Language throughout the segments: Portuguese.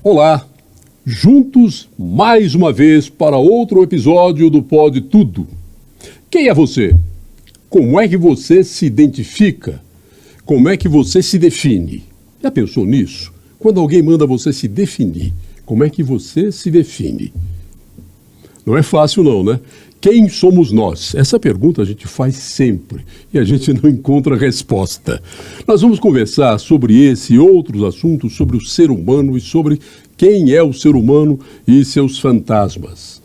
Olá, juntos mais uma vez para outro episódio do Pode Tudo. Quem é você? Como é que você se identifica? Como é que você se define? Já pensou nisso? Quando alguém manda você se definir, como é que você se define? Não é fácil não, né? Quem somos nós? Essa pergunta a gente faz sempre e a gente não encontra resposta. Nós vamos conversar sobre esse e outros assuntos, sobre o ser humano e sobre quem é o ser humano e seus fantasmas.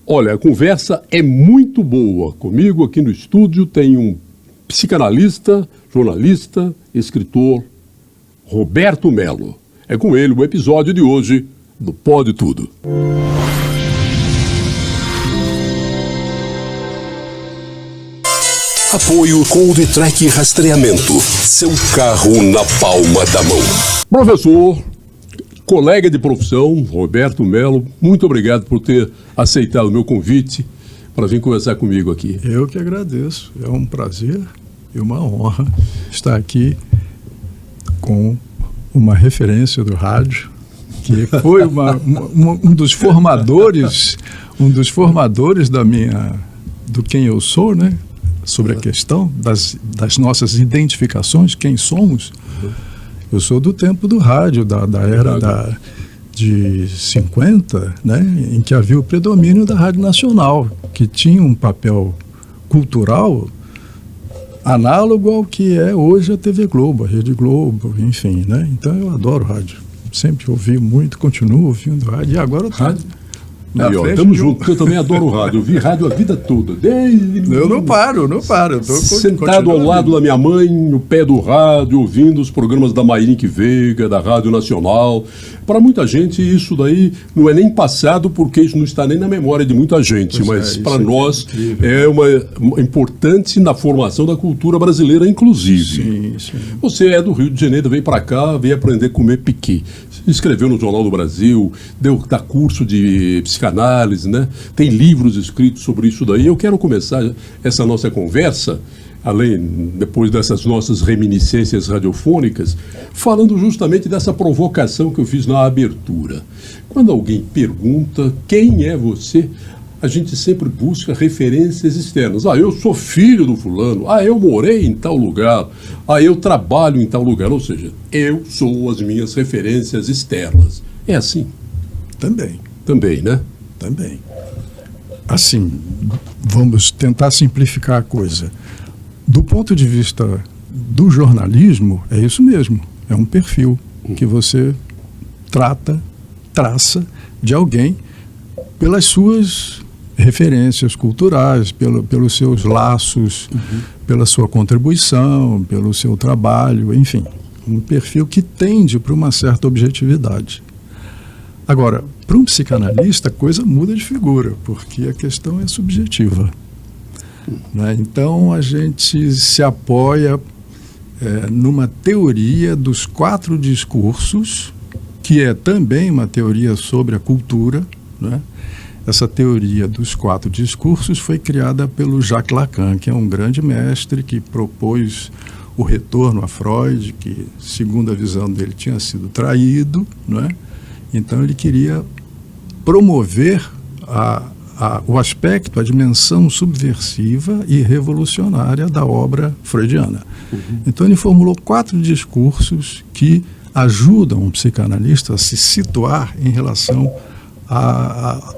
Olha, a conversa é muito boa. Comigo aqui no estúdio tem um psicanalista, jornalista, escritor, Roberto Mello. É com ele o episódio de hoje do Pode Tudo. Apoio Coldtrack Rastreamento. Seu carro na palma da mão. Professor, colega de profissão, Roberto Mello, muito obrigado por ter aceitado o meu convite para vir conversar comigo aqui. Eu que agradeço. É um prazer e uma honra estar aqui com uma referência do rádio, que foi um dos formadores do quem eu sou, né? Sobre a questão das nossas identificações, quem somos. Eu sou do tempo do rádio, da era de 50, né, em que havia o predomínio da Rádio Nacional, que tinha um papel cultural análogo ao que é hoje a TV Globo, a Rede Globo, enfim, né? Então eu adoro rádio. Sempre ouvi muito, continuo ouvindo rádio, e agora estamos juntos, eu também adoro rádio. Eu vi rádio a vida toda. Eu não paro. Sentado ao lado da minha mãe, no pé do rádio, ouvindo os programas da Mayrink Veiga, da Rádio Nacional. Para muita gente isso daí não é nem passado, porque isso não está nem na memória de muita gente, mas para nós é uma importante na formação da cultura brasileira, inclusive. Sim. Você é do Rio de Janeiro, veio para cá, veio aprender a comer piqui. Escreveu no Jornal do Brasil, dá curso de psicanálise, né? Tem livros escritos sobre isso daí. Eu quero começar essa nossa conversa, depois dessas nossas reminiscências radiofônicas, falando justamente dessa provocação que eu fiz na abertura. Quando alguém pergunta quem é você, a gente sempre busca referências externas. Eu sou filho do fulano. Eu morei em tal lugar. Eu trabalho em tal lugar. Ou seja, eu sou as minhas referências externas. É assim? Também, né? Também. Assim, vamos tentar simplificar a coisa. Do ponto de vista do jornalismo, é isso mesmo. É um perfil que você traça de alguém pelas suas referências culturais, pelos seus laços, pela sua contribuição, pelo seu trabalho, enfim. Um perfil que tende para uma certa objetividade. Agora, para um psicanalista, a coisa muda de figura, porque a questão é subjetiva. Né? Então, a gente se apoia numa teoria dos 4 discursos, que é também uma teoria sobre a cultura, né? Essa teoria dos 4 discursos foi criada pelo Jacques Lacan, que é um grande mestre que propôs o retorno a Freud, que, segundo a visão dele, tinha sido traído, não é? Então ele queria promover o aspecto, a dimensão subversiva e revolucionária da obra freudiana. Então ele formulou 4 discursos que ajudam o psicanalista a se situar em relação a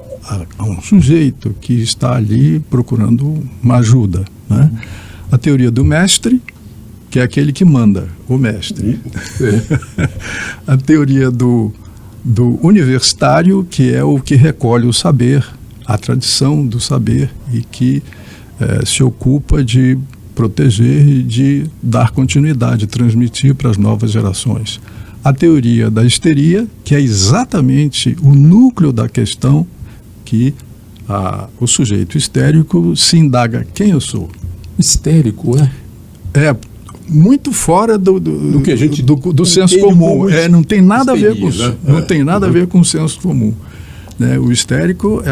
um sujeito que está ali procurando uma ajuda, né? A teoria do mestre, que é aquele que manda, o mestre. A teoria do universitário, que é o que recolhe o saber, a tradição do saber, e que se ocupa de proteger e de dar continuidade, transmitir para as novas gerações. A teoria da histeria, que é exatamente o núcleo da questão, que o sujeito histérico se indaga: quem eu sou? Histérico, É muito fora do que a gente do senso comum. Não tem nada a ver com isso. Não tem nada a ver com o senso comum. Né? O histérico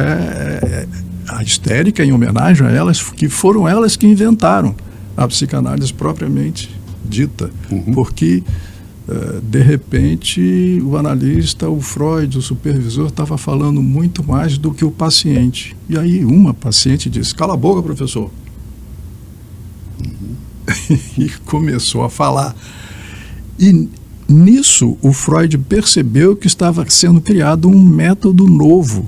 a histérica em homenagem a elas, que foram elas que inventaram a psicanálise propriamente dita, porque de repente, o analista, o Freud, o supervisor, estava falando muito mais do que o paciente. E aí uma paciente disse: cala a boca, professor. E começou a falar. E nisso o Freud percebeu que estava sendo criado um método novo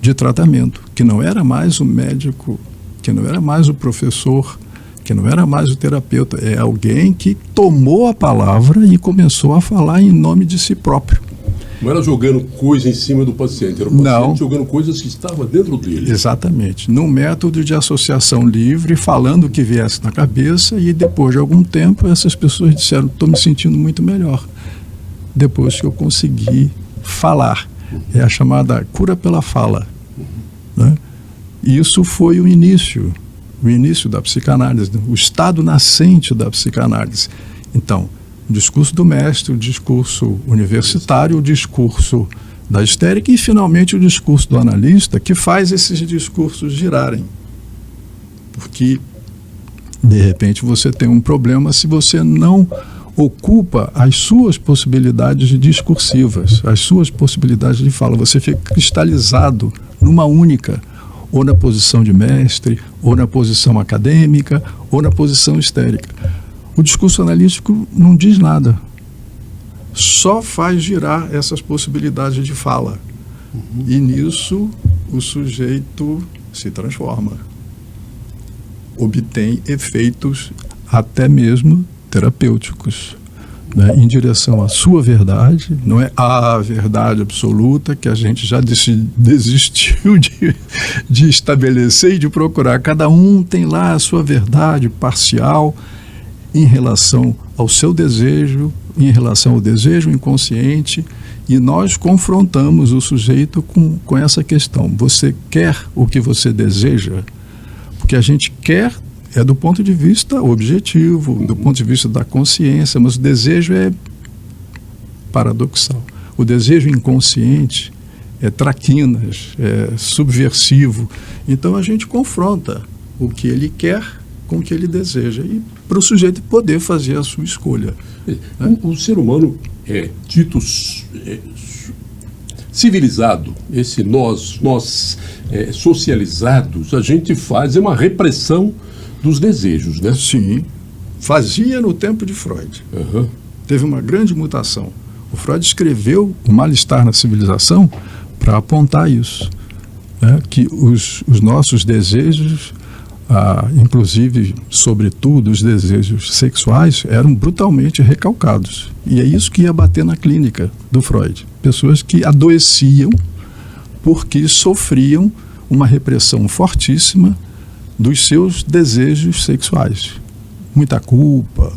de tratamento, que não era mais o médico, que não era mais o professor, que não era mais o terapeuta, é alguém que tomou a palavra e começou a falar em nome de si próprio. Não era jogando coisa em cima do paciente, era o paciente jogando coisas que estavam dentro dele. Exatamente. Num método de associação livre, falando o que viesse na cabeça, e depois de algum tempo essas pessoas disseram: estou me sentindo muito melhor depois que eu consegui falar. É a chamada cura pela fala. Né? Isso foi o início da psicanálise, o estado nascente da psicanálise. Então, o discurso do mestre, o discurso universitário, o discurso da histérica e, finalmente, o discurso do analista, que faz esses discursos girarem. Porque, de repente, você tem um problema se você não ocupa as suas possibilidades discursivas, as suas possibilidades de fala. Você fica cristalizado numa única, ou na posição de mestre, ou na posição acadêmica, ou na posição histérica. O discurso analítico não diz nada, só faz girar essas possibilidades de fala. E nisso o sujeito se transforma, obtém efeitos até mesmo terapêuticos, né, em direção à sua verdade. Não é a verdade absoluta, que a gente já desistiu de estabelecer e de procurar. Cada um tem lá a sua verdade parcial em relação ao seu desejo, em relação ao desejo inconsciente, e nós confrontamos o sujeito com essa questão. Você quer o que você deseja? Porque a gente quer do ponto de vista objetivo, do ponto de vista da consciência, mas o desejo é paradoxal. O desejo inconsciente é traquinas, é subversivo. Então a gente confronta o que ele quer com o que ele deseja, e para o sujeito poder fazer a sua escolha. O ser humano é dito civilizado, esse nós socializados, a gente faz uma repressão dos desejos, né? Sim, fazia no tempo de Freud. Teve uma grande mutação. O Freud escreveu O Mal-Estar na Civilização para apontar isso, né? Que os nossos desejos, inclusive, sobretudo, os desejos sexuais, eram brutalmente recalcados. E é isso que ia bater na clínica do Freud. Pessoas que adoeciam porque sofriam uma repressão fortíssima dos seus desejos sexuais. Muita culpa,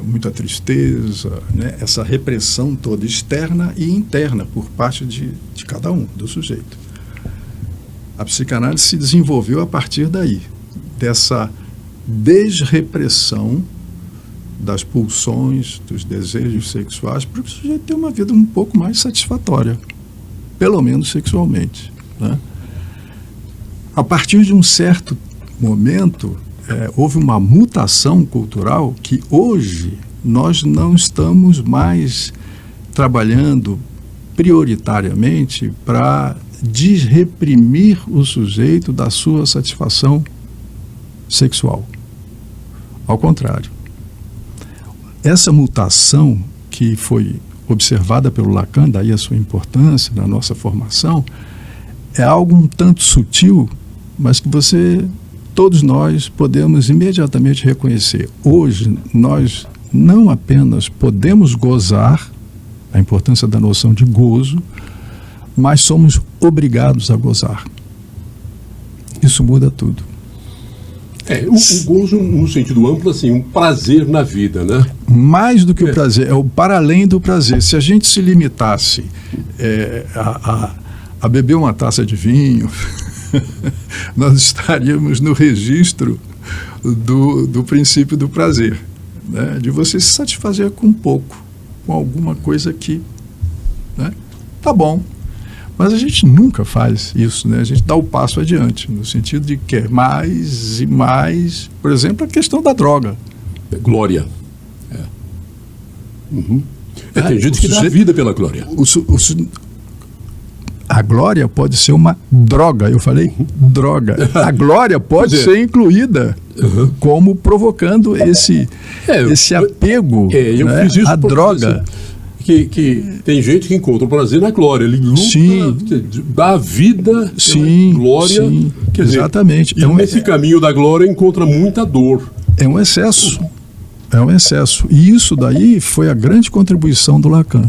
muita tristeza, né? Essa repressão toda externa e interna por parte de cada um, do sujeito. A psicanálise se desenvolveu a partir daí, dessa desrepressão das pulsões, dos desejos sexuais, para o sujeito ter uma vida um pouco mais satisfatória, pelo menos sexualmente, né? A partir de um certo momento, houve uma mutação cultural que hoje nós não estamos mais trabalhando prioritariamente para desreprimir o sujeito da sua satisfação sexual. Ao contrário. Essa mutação que foi observada pelo Lacan, daí a sua importância na nossa formação, é algo um tanto sutil, mas que todos nós podemos imediatamente reconhecer. Hoje, nós não apenas podemos gozar, a importância da noção de gozo, mas somos obrigados a gozar. Isso muda tudo. O gozo, no sentido amplo, assim, um prazer na vida, né? Mais do que o prazer, é o para além do prazer. Se a gente se limitasse a beber uma taça de vinho, nós estaríamos no registro do princípio do prazer, né? De você se satisfazer com pouco, com alguma coisa que, né? Tá bom. Mas a gente nunca faz isso, né? A gente dá o passo adiante, no sentido de que quer mais e mais. Por exemplo, a questão da droga. Glória. Tem gente que dá vida pela glória. A glória pode ser uma droga, eu falei droga. A glória pode ser incluída como provocando esse apego, eu né, fiz isso à droga. Que tem gente que encontra o prazer na glória, ele luta, dá a vida pela glória. Quer dizer, exatamente. E nesse caminho da glória encontra muita dor. É um excesso. É um excesso. E isso daí foi a grande contribuição do Lacan,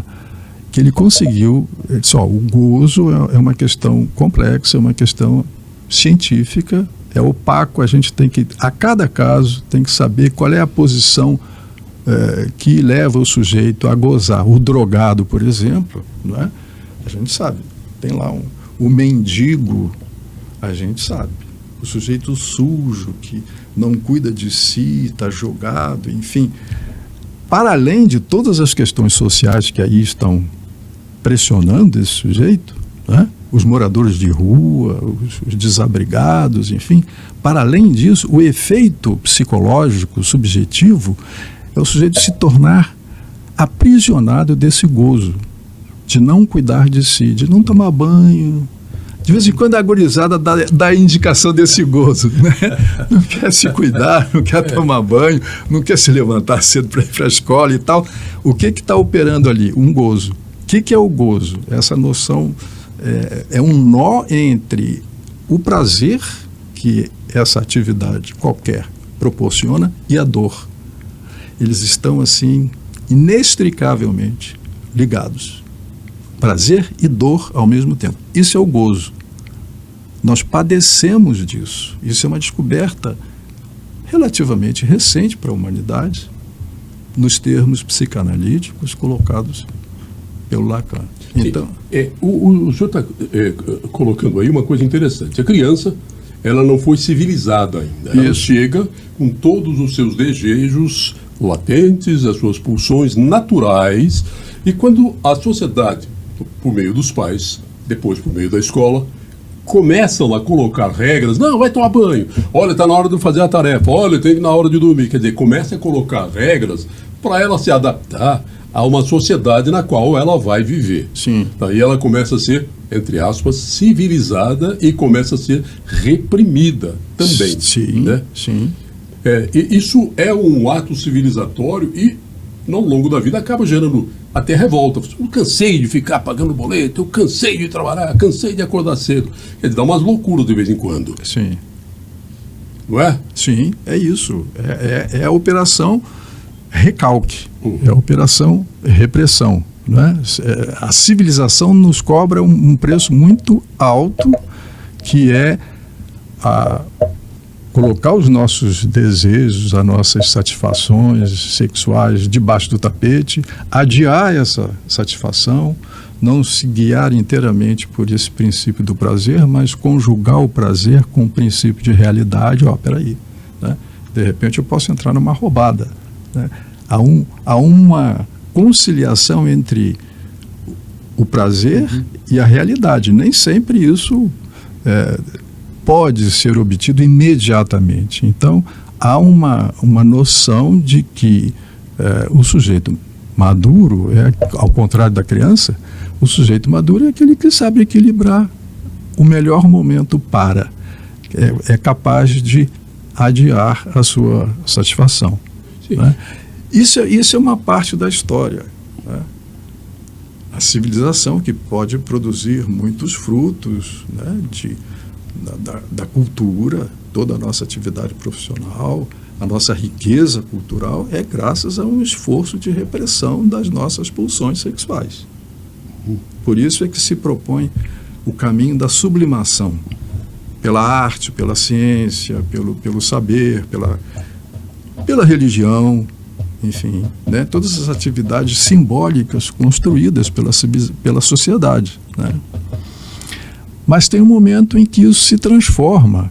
que ele conseguiu. Ele disse, o gozo é uma questão complexa, é uma questão científica, é opaco, a gente tem que, a cada caso, tem que saber qual é a posição que leva o sujeito a gozar. O drogado, por exemplo, não é? A gente sabe, tem lá o mendigo, a gente sabe. O sujeito sujo, que não cuida de si, está jogado, enfim. Para além de todas as questões sociais que aí estão pressionando esse sujeito, né? Os moradores de rua, os desabrigados, enfim, para além disso, o efeito psicológico, subjetivo, é o sujeito se tornar aprisionado desse gozo, de não cuidar de si, de não tomar banho. De vez em quando a gurizada dá a indicação desse gozo, né? Não quer se cuidar, não quer tomar banho, não quer se levantar cedo para ir para a escola e tal. O que está operando ali? Um gozo. O que é o gozo? Essa noção é um nó entre o prazer que essa atividade qualquer proporciona e a dor. Eles estão, assim, inextricavelmente ligados. Prazer e dor ao mesmo tempo. Isso é o gozo. Nós padecemos disso. Isso é uma descoberta relativamente recente para a humanidade, nos termos psicanalíticos colocados pelo Lacan. Então, o senhor está colocando aí uma coisa interessante. A criança, ela não foi civilizada ainda. Ela chega com todos os seus desejos latentes, as suas pulsões naturais, e quando a sociedade, por meio dos pais, depois por meio da escola, começam a colocar regras, não, vai tomar banho, olha, está na hora de fazer a tarefa, olha, tem que ir na hora de dormir, quer dizer, começa a colocar regras para ela se adaptar a uma sociedade na qual ela vai viver. Sim. Daí ela começa a ser, entre aspas, civilizada e começa a ser reprimida também. Sim, né? Sim. E isso é um ato civilizatório e, ao longo da vida, acaba gerando até revolta. Eu cansei de ficar pagando boleto, eu cansei de trabalhar, cansei de acordar cedo. Quer dizer, dá umas loucuras de vez em quando. Sim. Não é? Sim, é isso. É a operação recalque, é a operação repressão. Não é? A civilização nos cobra um preço muito alto, que é colocar os nossos desejos, as nossas satisfações sexuais debaixo do tapete, adiar essa satisfação, não se guiar inteiramente por esse princípio do prazer, mas conjugar o prazer com o princípio de realidade. Peraí, né? De repente eu posso entrar numa roubada. Né? Há uma conciliação entre o prazer e a realidade. Nem sempre isso pode ser obtido imediatamente. Então, há uma noção de que o sujeito maduro, ao contrário da criança, o sujeito maduro é aquele que sabe equilibrar o melhor momento para. É capaz de adiar a sua satisfação. Né? Isso é uma parte da história. Né? A civilização que pode produzir muitos frutos, né, da cultura, toda a nossa atividade profissional, a nossa riqueza cultural é graças a um esforço de repressão das nossas pulsões sexuais. Por isso é que se propõe o caminho da sublimação, pela arte, pela ciência, pelo saber, pela religião, enfim, né? Todas as atividades simbólicas construídas pela sociedade, né? Mas tem um momento em que isso se transforma,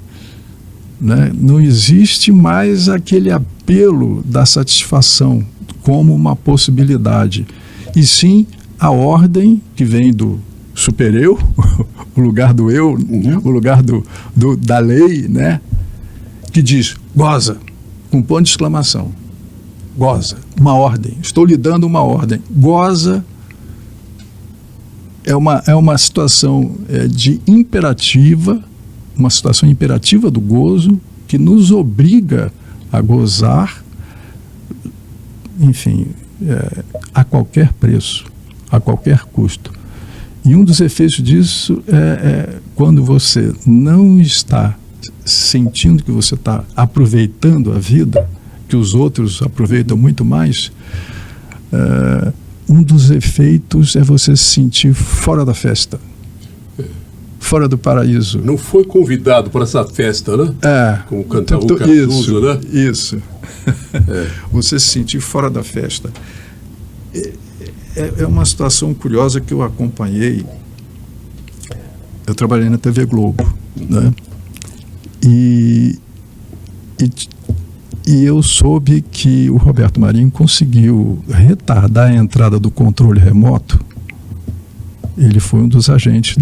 né? Não existe mais aquele apelo da satisfação como uma possibilidade, e sim a ordem que vem do super-eu, o lugar do eu, o lugar da lei, né? Que diz, goza, com ponto de exclamação. goza, uma ordem. Estou lhe dando uma ordem. Goza é uma situação de imperativa, uma situação imperativa do gozo que nos obriga a gozar, enfim, a qualquer preço, a qualquer custo. E um dos efeitos disso é quando você não está sentindo que você está aproveitando a vida, que os outros aproveitam muito mais, um dos efeitos é você se sentir fora da festa, fora do paraíso. Não foi convidado para essa festa, né? Como cantava o Cazuza, né? Isso. Você se sentir fora da festa. É uma situação curiosa que eu acompanhei. Eu trabalhei na TV Globo, né? E eu soube que o Roberto Marinho conseguiu retardar a entrada do controle remoto. Ele foi um dos agentes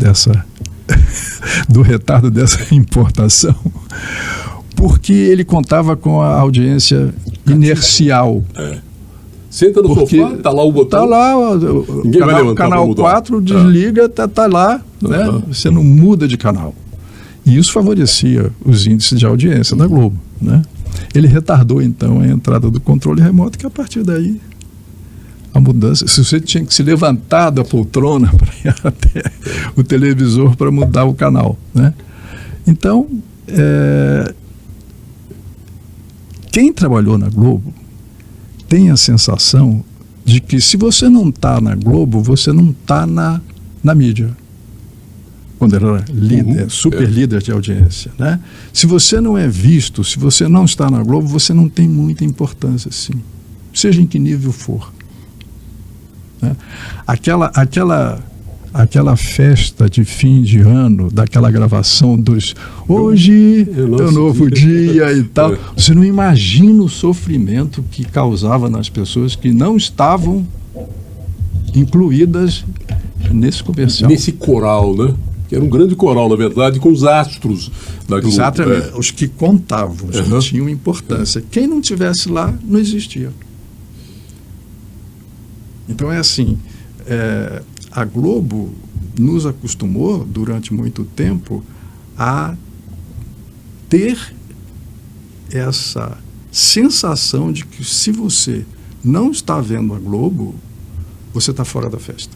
do retardo dessa importação, porque ele contava com a audiência inercial. Senta no sofá, tá lá o botão. Tá lá, o canal 4 desliga, tá lá, né? Você não muda de canal. E isso favorecia os índices de audiência da Globo, né? Ele retardou, então, a entrada do controle remoto, que a partir daí a mudança, se você tinha que se levantar da poltrona para ir até o televisor para mudar o canal, né? Então, quem trabalhou na Globo tem a sensação de que se você não está na Globo, você não está na mídia. Quando ele era líder, super líder de audiência, né? Se você não é visto, se você não está na Globo, você não tem muita importância, assim, seja em que nível for, né? Aquela festa de fim de ano, daquela gravação dos hoje é um novo dia e tal, você não imagina o sofrimento que causava nas pessoas que não estavam incluídas nesse comercial. Nesse coral, né? Que era um grande coral, na verdade, com os astros da Globo. Exatamente, os que contavam, os que tinham importância. Quem não estivesse lá, não existia. Então é assim, a Globo nos acostumou, durante muito tempo, a ter essa sensação de que se você não está vendo a Globo, você está fora da festa.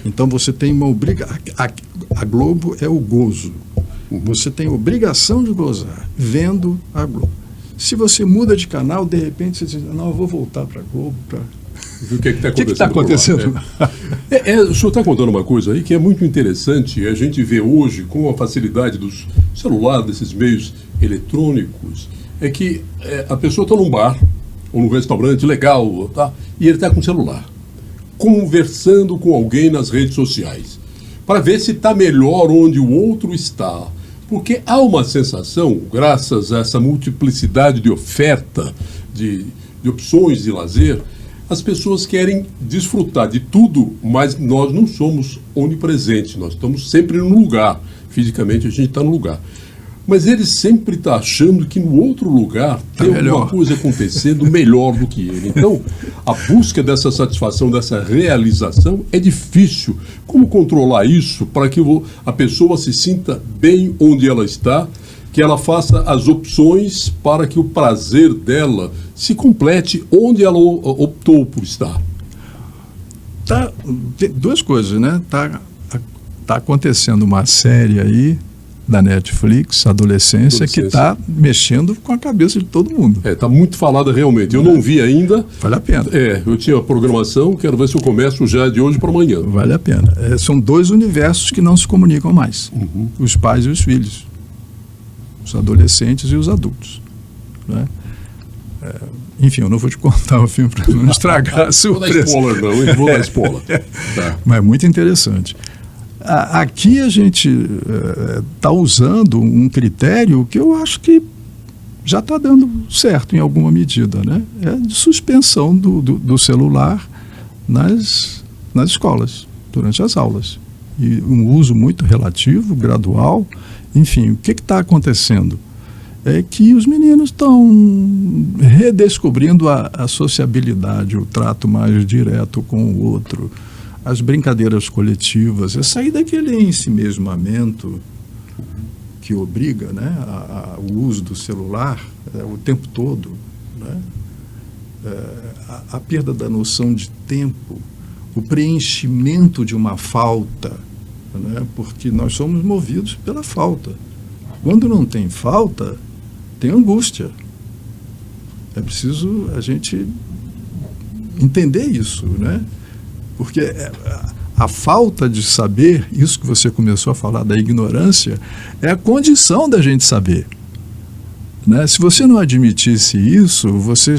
Então você tem uma obrigação. A Globo é o gozo. Você tem obrigação de gozar vendo a Globo. Se você muda de canal, de repente você diz, não, eu vou voltar para a Globo para... O que está acontecendo? O senhor está contando uma coisa aí que é muito interessante. A gente vê hoje, com a facilidade dos celulares, desses meios eletrônicos, é que a pessoa está num bar ou num restaurante legal, tá? E ele está com o celular, conversando com alguém nas redes sociais, para ver se está melhor onde o outro está. Porque há uma sensação, graças a essa multiplicidade de oferta, de opções de lazer, as pessoas querem desfrutar de tudo, mas nós não somos onipresentes, nós estamos sempre num lugar. Fisicamente a gente está no lugar. Mas ele sempre está achando que no outro lugar tem alguma coisa acontecendo melhor do que ele. Então, a busca dessa satisfação, dessa realização é difícil. Como controlar isso para que a pessoa se sinta bem onde ela está, que ela faça as opções para que o prazer dela se complete onde ela optou por estar? Tem duas coisas, né? Tá acontecendo uma série aí da Netflix, Adolescência, que está mexendo com a cabeça de todo mundo. Está muito falada realmente. Eu não vi ainda. Vale a pena. Eu tinha a programação, quero ver se eu começo já de hoje para amanhã. Vale a pena. São dois universos que não se comunicam mais. Os pais e os filhos. Os adolescentes e os adultos, né? Enfim, eu não vou te contar o filme para não estragar a surpresa. Vou dar spoiler, não, vou dar spoiler. Tá. Mas é muito interessante. Aqui a gente está usando um critério que eu acho que já está dando certo em alguma medida, né? É de suspensão do celular nas escolas, durante as aulas. E um uso muito relativo, gradual. Enfim, o que está acontecendo? é que os meninos estão redescobrindo a sociabilidade, o trato mais direto com o outro, as brincadeiras coletivas, é sair daquele ensimesmamento que obriga, né, o uso do celular o tempo todo, né, a perda da noção de tempo, o preenchimento de uma falta, né, porque nós somos movidos pela falta. Quando não tem falta, tem angústia. É preciso a gente entender isso, né? Porque a falta de saber, isso que você começou a falar da ignorância, é a condição da gente saber, né? Se você não admitisse isso, você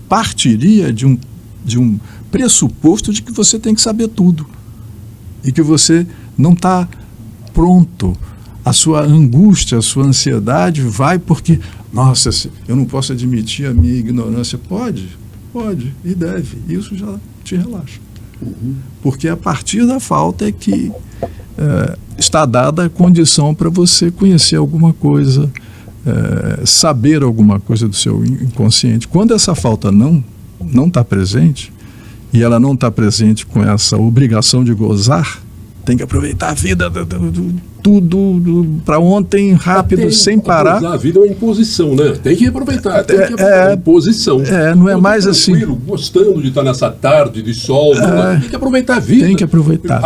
partiria de um pressuposto de que você tem que saber tudo e que você não está pronto. A sua angústia, a sua ansiedade vai porque, nossa, eu não posso admitir a minha ignorância. Pode e deve. Isso já te relaxa. Porque a partir da falta é que está dada a condição para você conhecer alguma coisa, saber alguma coisa do seu inconsciente. Quando essa falta não está presente, e ela não está presente com essa obrigação de gozar, tem que aproveitar a vida, tudo para ontem, rápido, sem parar. A vida é uma imposição, né? Tem que aproveitar, é imposição. Não é mais assim. Gostando de estar nessa tarde de sol, tem que aproveitar a vida. Tem que aproveitar.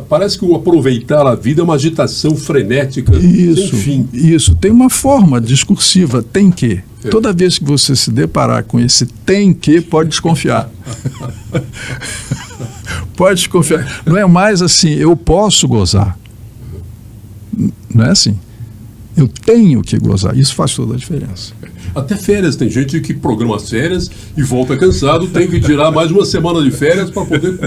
Parece que o aproveitar a vida é uma agitação frenética. Isso, enfim. Isso. Tem uma forma discursiva, tem que. Toda vez que você se deparar com esse tem que, pode desconfiar. Pode desconfiar. Não é mais assim, eu posso gozar. Não é assim. Eu tenho que gozar. Isso faz toda a diferença. Até férias. Tem gente que programa as férias e volta cansado, tem que tirar mais uma semana de férias para poder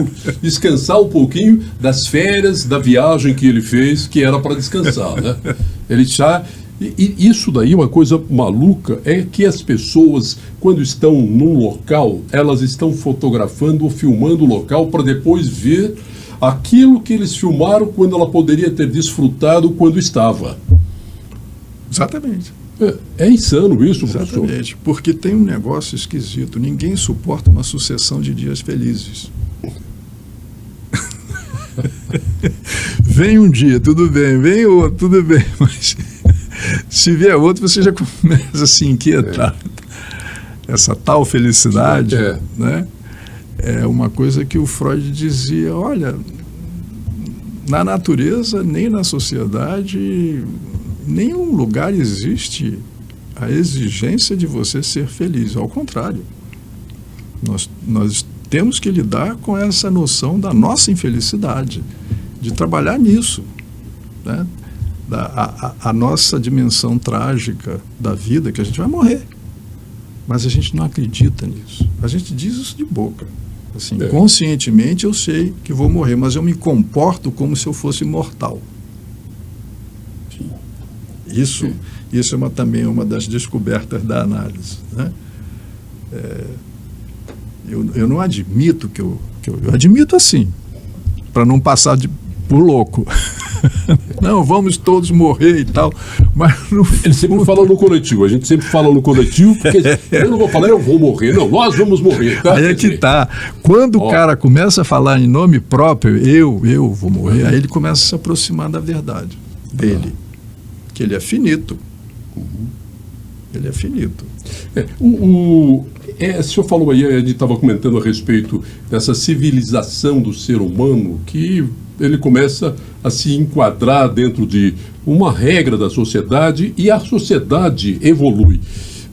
descansar um pouquinho das férias, da viagem que ele fez, que era para descansar, né? Ele já... E isso daí, uma coisa maluca, é que as pessoas, quando estão num local, elas estão fotografando ou filmando o local para depois ver aquilo que eles filmaram quando ela poderia ter desfrutado quando estava. Exatamente. É insano isso, professor. Exatamente, porque tem um negócio esquisito. Ninguém suporta uma sucessão de dias felizes. Vem um dia, tudo bem, vem outro, tudo bem, mas se vier outro, você já começa a se inquietar. Essa tal felicidade, né, é uma coisa que o Freud dizia, olha, na natureza, nem na sociedade, em nenhum lugar existe a exigência de você ser feliz. Ao contrário, nós temos que lidar com essa noção da nossa infelicidade, de trabalhar nisso, né? A nossa dimensão trágica da vida, que a gente vai morrer. Mas a gente não acredita nisso. A gente diz isso de boca. Assim, conscientemente eu sei que vou morrer, mas eu me comporto como se eu fosse mortal. Isso é também uma das descobertas da análise, né? Eu não admito que eu admito assim, para não passar por louco. Não, vamos todos morrer e tal. Mas ele sempre fala no coletivo. A gente sempre fala no coletivo, porque eu não vou falar, eu vou morrer. Não, nós vamos morrer. Tá? Aí é que tá. Quando o cara começa a falar em nome próprio, eu vou morrer, aí ele começa a se aproximar da verdade dele. Que ele é finito. Ele é finito. O senhor falou aí, a gente estava comentando a respeito dessa civilização do ser humano, que ele começa a se enquadrar dentro de uma regra da sociedade e a sociedade evolui.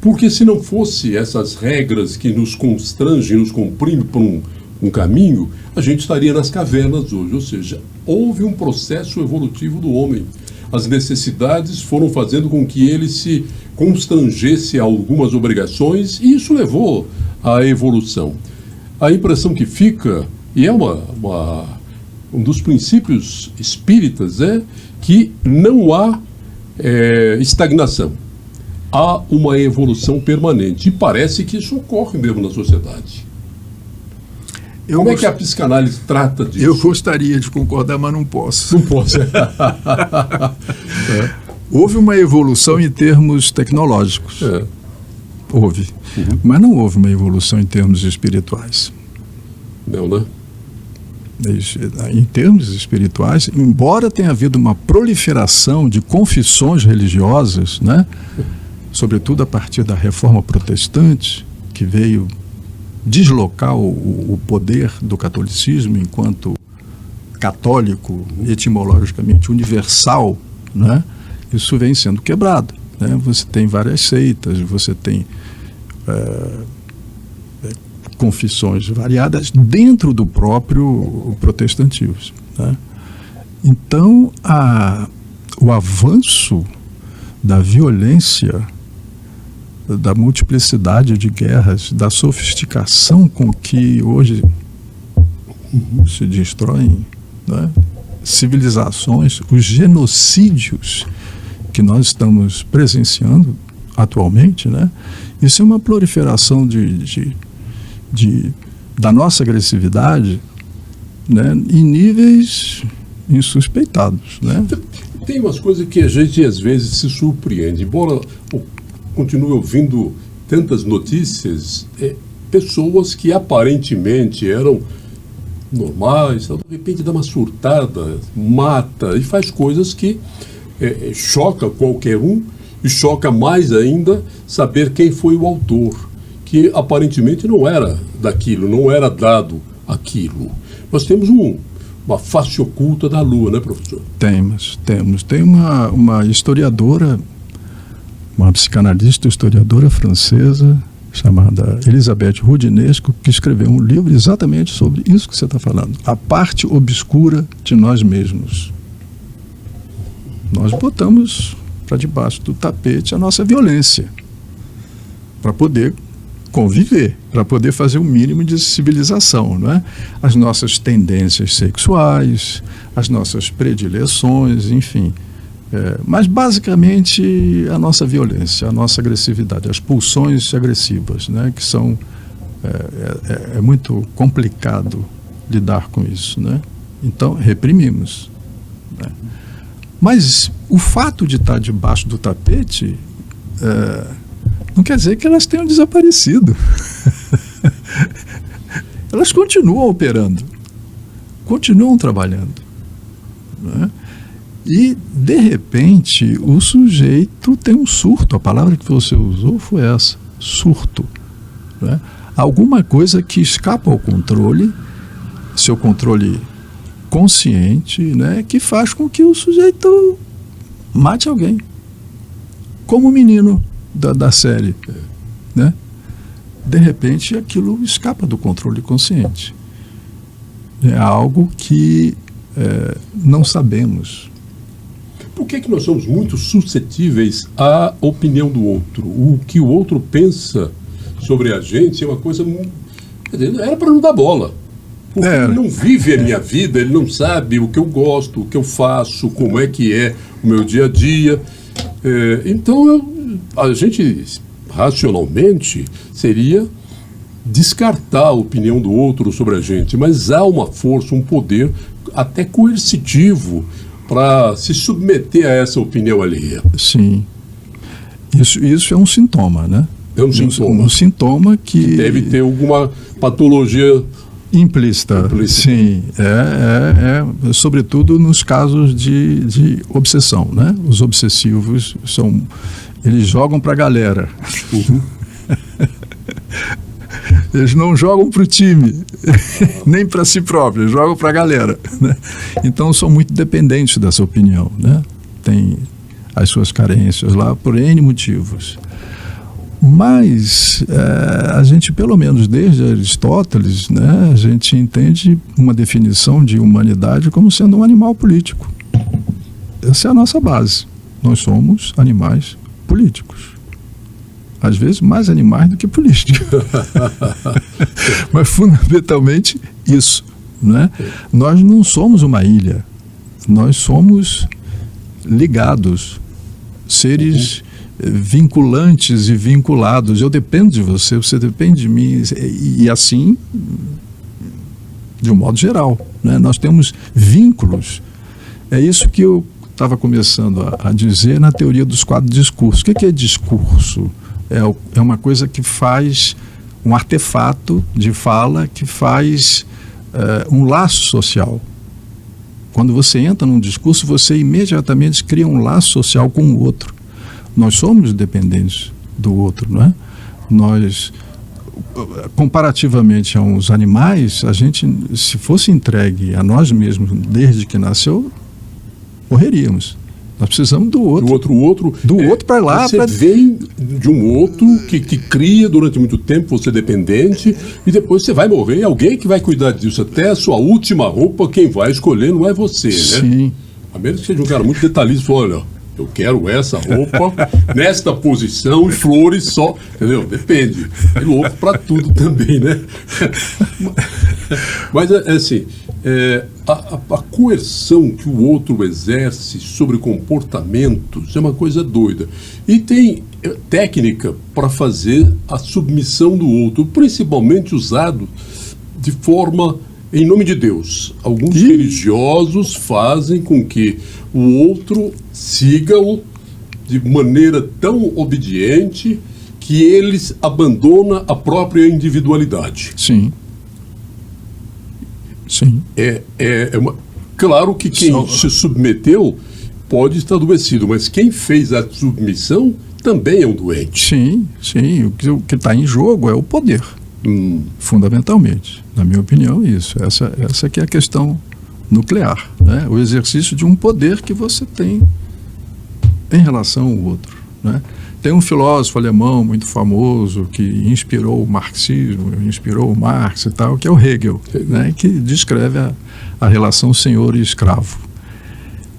Porque se não fosse essas regras que nos constrangem, nos comprimem para um caminho, a gente estaria nas cavernas hoje. Ou seja, houve um processo evolutivo do homem. As necessidades foram fazendo com que ele se constrangesse a algumas obrigações e isso levou à evolução. A impressão que fica, e é um dos princípios espíritas, é que não há estagnação. Há uma evolução permanente. E parece que isso ocorre mesmo na sociedade. Como é que a psicanálise trata disso? Eu gostaria de concordar, mas não posso. Não posso. Houve uma evolução em termos tecnológicos. Houve. Mas não houve uma evolução em termos espirituais. Não, né? Em termos espirituais, embora tenha havido uma proliferação de confissões religiosas, né? Sobretudo a partir da Reforma Protestante, que veio deslocar o poder do catolicismo enquanto católico, etimologicamente universal, né? Isso vem sendo quebrado, né? Você tem várias seitas, você tem confissões variadas dentro do próprio protestantismo, né? Então, o avanço da violência, da multiplicidade de guerras, da sofisticação com que hoje se destroem, né, civilizações, os genocídios que nós estamos presenciando atualmente, né, isso é uma proliferação da nossa agressividade, né, em níveis insuspeitados, né? Tem umas coisas que a gente às vezes se surpreende, embora continue ouvindo tantas notícias, pessoas que aparentemente eram normais, de repente dá uma surtada, mata e faz coisas que choca qualquer um, e choca mais ainda saber quem foi o autor, que aparentemente não era daquilo, não era dado aquilo. Nós temos uma face oculta da Lua, né, professor? Temos. Tem uma historiadora, uma psicanalista historiadora francesa, chamada Elisabeth Roudinesco, que escreveu um livro exatamente sobre isso que você está falando, a parte obscura de nós mesmos. Nós botamos para debaixo do tapete a nossa violência, para poder conviver, para poder fazer o mínimo de civilização, não é? As nossas tendências sexuais, as nossas predileções, enfim. Mas basicamente a nossa violência, a nossa agressividade, as pulsões agressivas, né, que são é muito complicado lidar com isso, né? Então reprimimos, né? Mas o fato de estar debaixo do tapete não quer dizer que elas tenham desaparecido. Elas continuam operando, continuam trabalhando, né? E, de repente, o sujeito tem um surto. A palavra que você usou foi essa, surto, né? Alguma coisa que escapa ao controle, seu controle consciente, né, que faz com que o sujeito mate alguém. Como o menino da série, né? De repente, aquilo escapa do controle consciente. É algo que não sabemos. Por que nós somos muito suscetíveis à opinião do outro? O que o outro pensa sobre a gente é uma coisa... Quer dizer, era para não dar bola. Porque ele não vive a minha vida, ele não sabe o que eu gosto, o que eu faço, como é que é o meu dia a dia. Então, a gente, racionalmente, seria descartar a opinião do outro sobre a gente. Mas há uma força, um poder até coercitivo para se submeter a essa opinião alheia. Sim. Isso é um sintoma, né? É um sintoma. Um sintoma que deve ter alguma patologia implícita. Sim. Sobretudo nos casos de obsessão, né? Os obsessivos eles jogam para a galera. Uhum. Eles não jogam para o time, nem para si próprios, jogam para a galera, né? Então são muito dependentes dessa opinião, né? Tem as suas carências lá por N motivos. Mas a gente, pelo menos desde Aristóteles, né, a gente entende uma definição de humanidade como sendo um animal político. Essa é a nossa base. Nós somos animais políticos. Às vezes mais animais do que políticos. Mas fundamentalmente isso, né? Nós não somos uma ilha. Nós somos ligados, seres vinculantes e vinculados. Eu dependo de você, você depende de mim, e assim, de um modo geral, né? Nós temos vínculos. É isso que eu estava começando a dizer na teoria dos 4 discursos. O que é discurso? É uma coisa que faz um artefato de fala que faz um laço social. Quando você entra num discurso, você imediatamente cria um laço social com o outro. Nós somos dependentes do outro, não é? Nós, comparativamente a uns animais, a gente, se fosse entregue a nós mesmos desde que nasceu, morreríamos. Nós precisamos do outro. Do outro para lá. Você vem de um outro que cria durante muito tempo, você é dependente, e depois você vai morrer. E alguém que vai cuidar disso até a sua última roupa, quem vai escolher não é você, né? Sim. A menos que seja um cara muito detalhista, olha, eu quero essa roupa, nesta posição e flores só, entendeu? Depende. É louco para tudo também, né? Mas, assim, a coerção que o outro exerce sobre comportamentos é uma coisa doida. E tem técnica para fazer a submissão do outro, principalmente usado de forma em nome de Deus. Alguns religiosos fazem com que o outro siga-o de maneira tão obediente que eles abandonam a própria individualidade. Sim. Sim. Claro que quem se submeteu pode estar adoecido, mas quem fez a submissão também é um doente. Sim, sim. O que está em jogo é o poder. Fundamentalmente, na minha opinião, isso. Essa que é a questão nuclear, né? O exercício de um poder que você tem em relação ao outro, né? Tem um filósofo alemão muito famoso que inspirou o marxismo, inspirou o Marx e tal, que é o Hegel, né? Que descreve a relação senhor e escravo.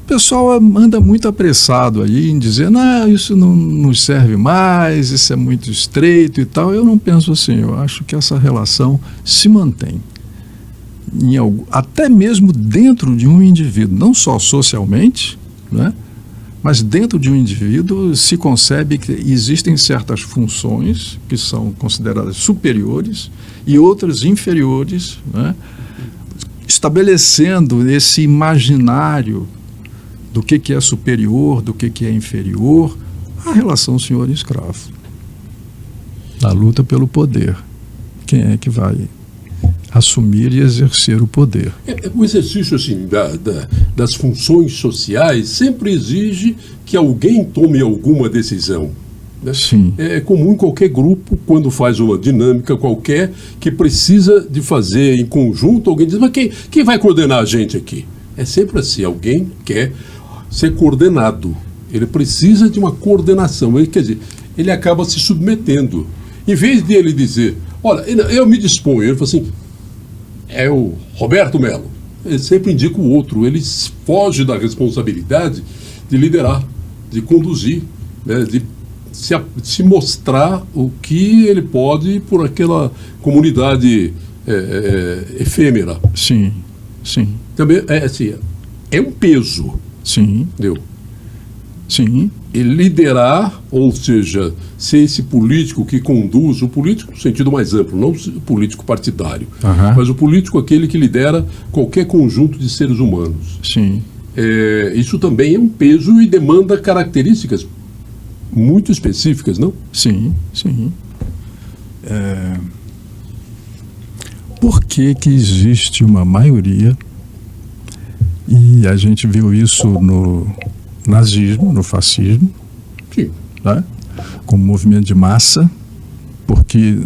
O pessoal anda muito apressado aí em dizer, não, isso não nos serve mais, isso é muito estreito e tal. Eu não penso assim, eu acho que essa relação se mantém, até mesmo dentro de um indivíduo, não só socialmente, né, mas dentro de um indivíduo se concebe que existem certas funções que são consideradas superiores e outras inferiores, né, estabelecendo esse imaginário do que é superior, do que é inferior, a relação senhor e escravo. A luta pelo poder. Quem é que vai assumir e exercer o poder? O exercício assim, das funções sociais sempre exige que alguém tome alguma decisão. Né? Sim. É comum em qualquer grupo, quando faz uma dinâmica qualquer, que precisa de fazer em conjunto, alguém diz, mas quem vai coordenar a gente aqui? É sempre assim, alguém quer ser coordenado. Ele precisa de uma coordenação. Quer dizer, ele acaba se submetendo. Em vez de ele dizer, olha, eu me disponho, ele fala assim, é o Roberto Melo. Ele sempre indica o outro, ele foge da responsabilidade de liderar, de conduzir, né, de se mostrar o que ele pode por aquela comunidade efêmera. Sim, sim. Também é um peso. Sim. Entendeu? Sim. E liderar, ou seja, ser esse político que conduz, o político no sentido mais amplo, não o político partidário, mas o político aquele que lidera qualquer conjunto de seres humanos. Sim. Isso também é um peso e demanda características muito específicas, não? Sim, sim. Por que existe uma maioria, e a gente viu isso no nazismo, no fascismo, Sim. Né? Como movimento de massa, porque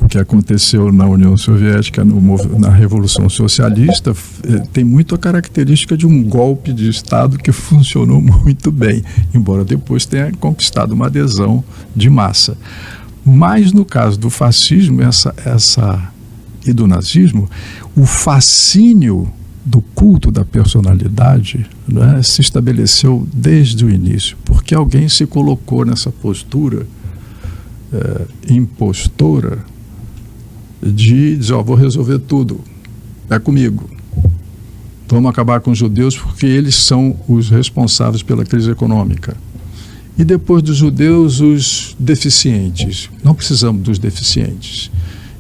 o que aconteceu na União Soviética, na Revolução Socialista, tem muito a característica de um golpe de Estado que funcionou muito bem, embora depois tenha conquistado uma adesão de massa. Mas no caso do fascismo e do nazismo, o fascínio do culto da personalidade, né, se estabeleceu desde o início, porque alguém se colocou nessa postura impostora de dizer, vou resolver tudo, é comigo, vamos acabar com os judeus porque eles são os responsáveis pela crise econômica. E depois dos judeus, os deficientes, não precisamos dos deficientes.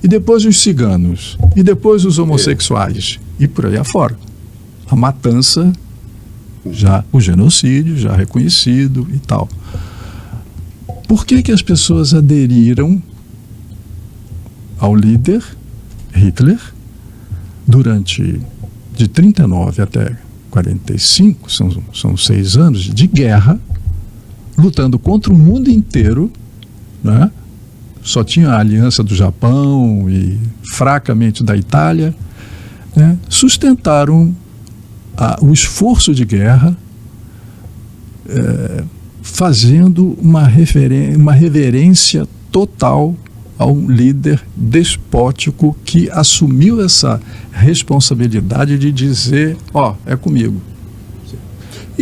E depois os ciganos, e depois os homossexuais, e por aí afora. A matança já o genocídio, já reconhecido e tal. Por que as pessoas aderiram ao líder Hitler durante de 39 até 45, são 6 anos de guerra, lutando contra o mundo inteiro, né? Só tinha a aliança do Japão e fracamente da Itália, né? Sustentaram o esforço de guerra, fazendo uma reverência total a um líder despótico que assumiu essa responsabilidade de dizer, é comigo.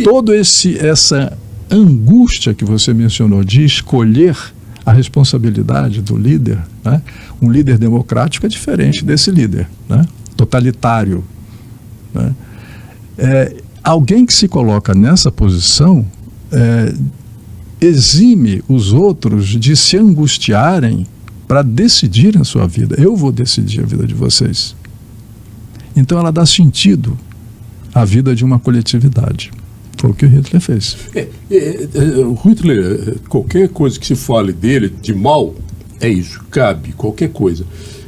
Toda essa angústia que você mencionou de escolher a responsabilidade do líder, né? Um líder democrático é diferente desse líder, né? Totalitário, né? Alguém que se coloca nessa posição exime os outros de se angustiarem para decidir a sua vida. Eu vou decidir a vida de vocês. Então ela dá sentido à vida de uma coletividade. Foi o que o Hitler fez. O Hitler, qualquer coisa que se fale dele de mal, é isso, cabe, qualquer coisa.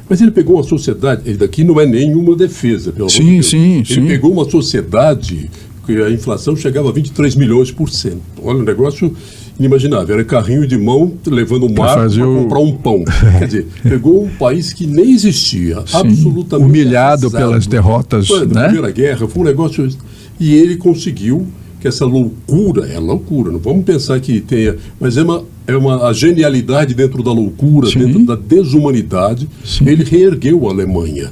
Mas ele pegou uma sociedade, ele daqui não é nenhuma defesa, pelo amor de Deus. Ele pegou uma sociedade que a inflação chegava a 23 milhões por cento. Olha, um negócio inimaginável. Era carrinho de mão levando um marco para comprar um pão. Quer dizer, pegou um país que nem existia, absolutamente humilhado pelas derrotas, da Primeira Guerra. Foi um negócio... E ele conseguiu que essa loucura, não vamos pensar que tenha, mas a genialidade dentro da loucura, dentro da desumanidade. Ele reergueu a Alemanha,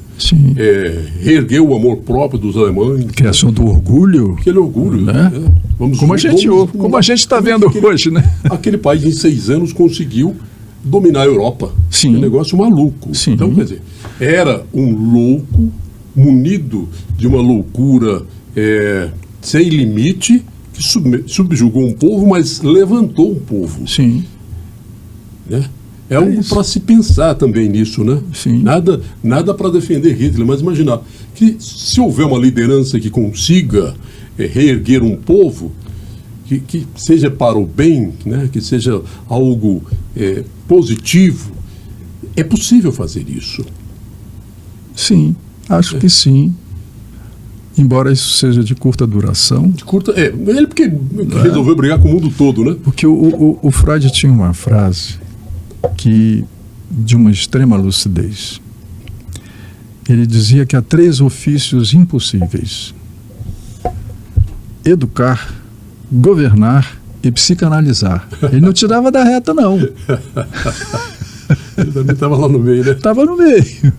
reergueu o amor próprio dos alemães. Criação do orgulho. Aquele orgulho, né? Como a gente está vendo hoje, né? Aquele país em 6 anos conseguiu dominar a Europa. Sim. Um negócio maluco. Sim. Então, quer dizer, era um louco munido de uma loucura sem limite, que subjugou um povo, mas levantou um povo. Sim. Né? É algo para se pensar também nisso, né? Sim. Nada para defender Hitler, mas imaginar que se houver uma liderança que consiga reerguer um povo, que seja para o bem, né? Que seja algo positivo, é possível fazer isso. Sim, acho que sim. Embora isso seja de curta duração. Ele porque resolveu brigar com o mundo todo, né? Porque o Freud tinha uma frase de uma extrema lucidez. Ele dizia que há 3 ofícios impossíveis: educar, governar e psicanalizar. Ele não tirava da reta, não. Ele também estava lá no meio, né? Estava no meio.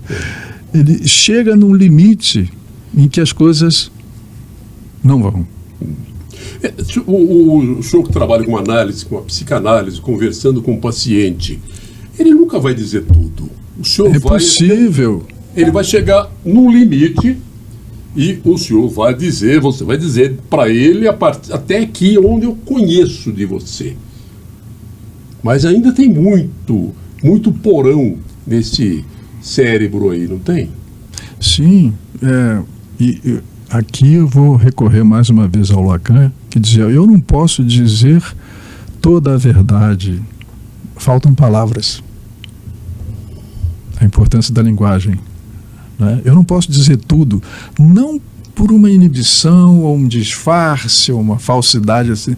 Ele chega num limite em que as coisas não vão. O senhor que trabalha com análise, com a psicanálise, conversando com o paciente, ele nunca vai dizer tudo. O senhor possível. Ele vai chegar num limite e o senhor vai dizer, você vai dizer para ele até aqui onde eu conheço de você. Mas ainda tem muito porão nesse cérebro aí, não tem? Sim, e aqui eu vou recorrer mais uma vez ao Lacan, que dizia: eu não posso dizer toda a verdade, faltam palavras. A importância da linguagem, né? Eu não posso dizer tudo, não por uma inibição ou um disfarce ou uma falsidade assim.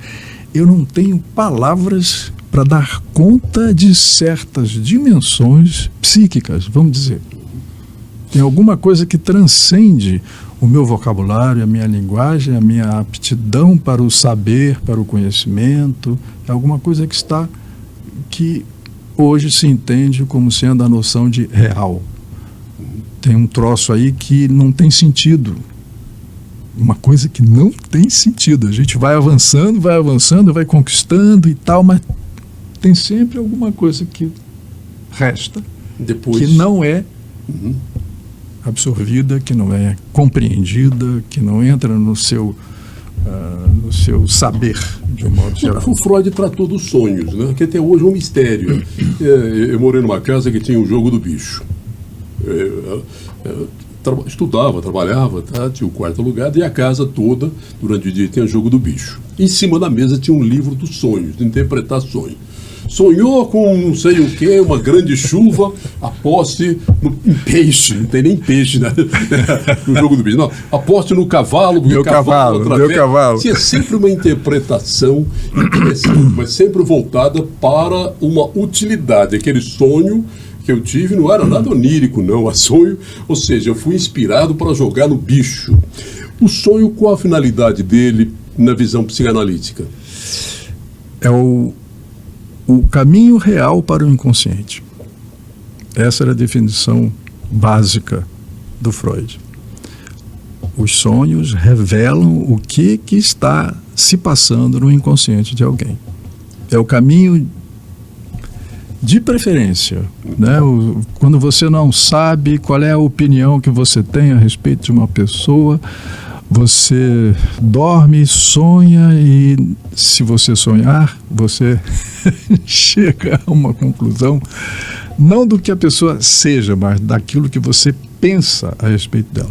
Eu não tenho palavras para dar conta de certas dimensões psíquicas, vamos dizer. Tem alguma coisa que transcende o meu vocabulário, a minha linguagem, a minha aptidão para o saber, para o conhecimento. É alguma coisa que hoje se entende como sendo a noção de real. Tem um troço aí que não tem sentido. Uma coisa que não tem sentido. A gente vai avançando, vai conquistando e tal, mas tem sempre alguma coisa que resta, que não é absorvida, que não é compreendida, que não entra no seu saber, de um modo geral. O Freud tratou dos sonhos, né? Que até hoje é um mistério. Eu morei numa casa que tinha um jogo do bicho. estudava, trabalhava, tá? Tinha o quarto alugado e a casa toda, durante o dia, tinha jogo do bicho. Em cima da mesa tinha um livro dos sonhos, de interpretar sonhos. Sonhou com não sei o que, uma grande chuva, aposte em peixe, não tem nem peixe, né? No jogo do bicho. Não, aposte no cavalo, meu cavalo. Tinha sempre uma interpretação interessante, mas sempre voltada para uma utilidade. Aquele sonho que eu tive não era nada onírico, não, a sonho, ou seja, eu fui inspirado para jogar no bicho. O sonho, qual a finalidade dele na visão psicanalítica? É o caminho real para o inconsciente. Essa era a definição básica do Freud. Os sonhos revelam o que está se passando no inconsciente de alguém. É o caminho de preferência, né? Quando você não sabe qual é a opinião que você tem a respeito de uma pessoa, você dorme, sonha e, se você sonhar, você chega a uma conclusão, não do que a pessoa seja, mas daquilo que você pensa a respeito dela.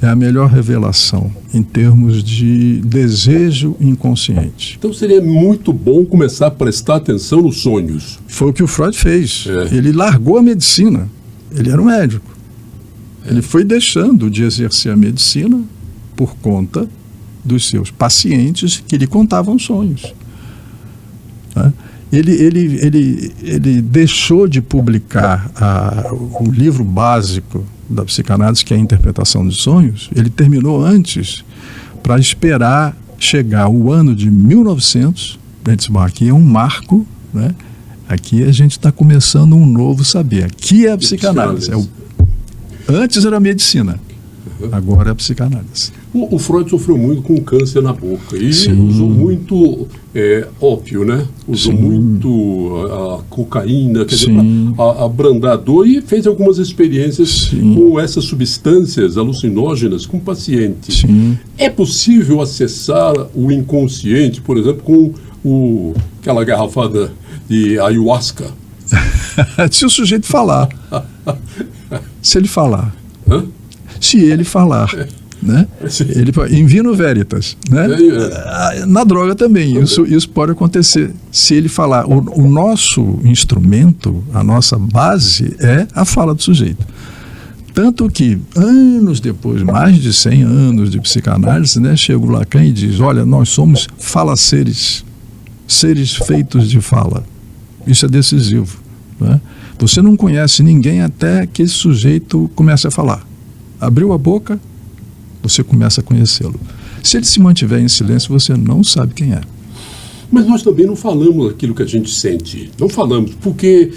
É a melhor revelação em termos de desejo inconsciente. Então seria muito bom começar a prestar atenção nos sonhos. Foi o que o Freud fez. Ele largou a medicina. Ele era um médico. Ele foi deixando de exercer a medicina por conta dos seus pacientes que lhe contavam sonhos. Né? Ele deixou de publicar o livro básico da psicanálise, que é a interpretação de sonhos. Ele terminou antes para esperar chegar o ano de 1900. Ele disse, bom, aqui é um marco, né? Aqui a gente está começando um novo saber. Aqui é a psicanálise. Antes era a medicina, agora é a psicanálise. O Freud sofreu muito com câncer na boca e Sim. usou muito ópio, né? Usou Sim. muito a cocaína, quer dizer, Sim. abrandar a dor, e fez algumas experiências Sim. com essas substâncias alucinógenas com pacientes. Sim. É possível acessar o inconsciente, por exemplo, com aquela garrafada de ayahuasca? Se o sujeito falar. Se ele falar. Hã? Se ele falar. Né? Ele, in vino veritas, né? Na droga também, isso pode acontecer. Se ele falar, o nosso instrumento, a nossa base é a fala do sujeito. Tanto que, anos depois, mais de 100 anos de psicanálise, né, chega o Lacan e diz, olha, nós somos falaceres, seres feitos de fala. Isso é decisivo. Né? Você não conhece ninguém até que esse sujeito comece a falar. Abriu a boca, você começa a conhecê-lo. Se ele se mantiver em silêncio, você não sabe quem é. Mas nós também não falamos aquilo que a gente sente. Não falamos, porque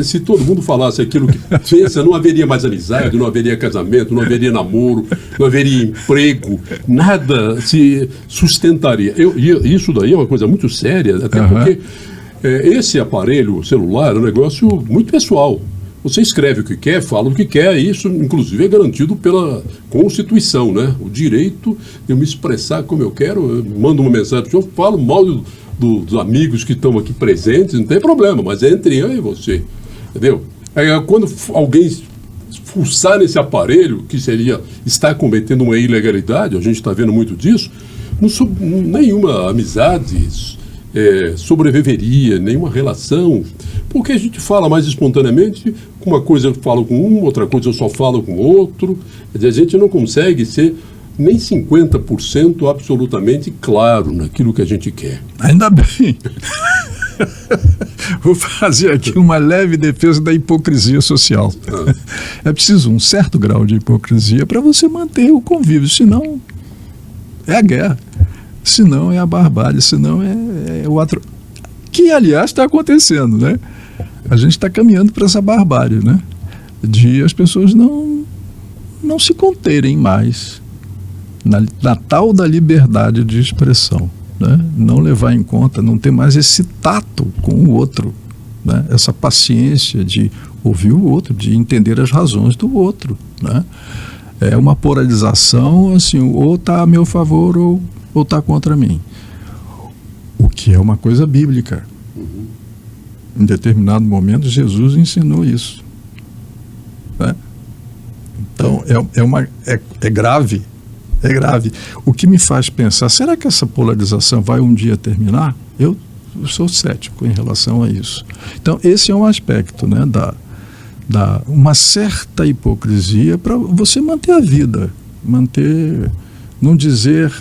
se todo mundo falasse aquilo que pensa, não haveria mais amizade, não haveria casamento, não haveria namoro, não haveria emprego, nada se sustentaria. Isso daí é uma coisa muito séria, até porque esse aparelho celular é um negócio muito pessoal. Você escreve o que quer, fala o que quer, e isso, inclusive, é garantido pela Constituição, né? O direito de eu me expressar como eu quero. Eu mando uma mensagem, eu falo mal dos amigos que estão aqui presentes, não tem problema, mas é entre eu e você, entendeu? Quando alguém fuçar nesse aparelho, que seria estar cometendo uma ilegalidade, a gente está vendo muito disso, nenhuma amizade sobreviveria, nenhuma relação, porque a gente fala mais espontaneamente, uma coisa eu falo com um, outra coisa eu só falo com outro, quer dizer, a gente não consegue ser nem 50% absolutamente claro naquilo que a gente quer. Ainda bem. Vou fazer aqui uma leve defesa da hipocrisia social. É preciso um certo grau de hipocrisia para você manter o convívio, senão é a guerra. Senão é a barbárie, senão é o outro. Que, aliás, está acontecendo, né? A gente está caminhando para essa barbárie, né? De as pessoas não se conterem mais na tal da liberdade de expressão, né? Não levar em conta, não ter mais esse tato com o outro, né? Essa paciência de ouvir o outro, de entender as razões do outro, né? É uma polarização, assim, ou está a meu favor ou está contra mim. O que é uma coisa bíblica. Em determinado momento, Jesus ensinou isso. Né? Então, é grave. É grave. O que me faz pensar, será que essa polarização vai um dia terminar? Eu sou cético em relação a isso. Então, esse é um aspecto, né, da uma certa hipocrisia para você manter a vida, não dizer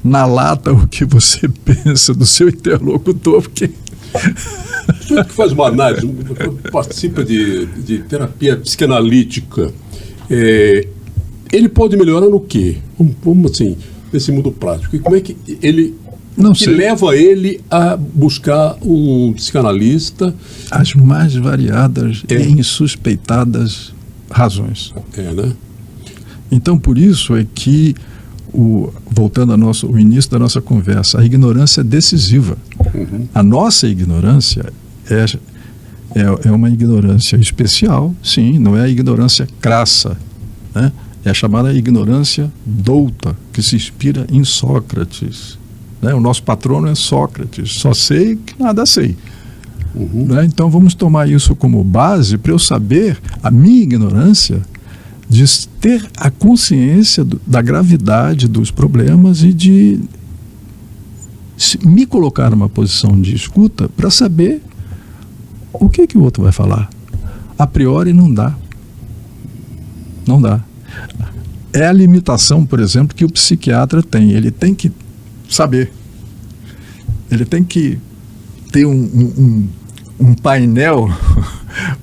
na lata o que você pensa do seu interlocutor, porque... O senhor que faz uma análise, participa de terapia psicanalítica, ele pode melhorar no quê? Vamos assim, nesse mundo prático. E como é que ele... que leva ele a buscar um psicanalista? As mais variadas e insuspeitadas razões. Né? Então, por isso é que, voltando ao início da nossa conversa, a ignorância é decisiva. Uhum. A nossa ignorância é uma ignorância especial, sim, não é a ignorância crassa, né? É a chamada ignorância douta, que se inspira em Sócrates. Né? O nosso patrono é Sócrates, só sei que nada sei. Uhum. Né? Então vamos tomar isso como base para eu saber a minha ignorância, de ter a consciência da gravidade dos problemas e de me colocar numa posição de escuta para saber o que o outro vai falar. A priori não dá. Não dá. É a limitação, por exemplo, que o psiquiatra tem. Ele tem que saber. Ele tem que ter um painel,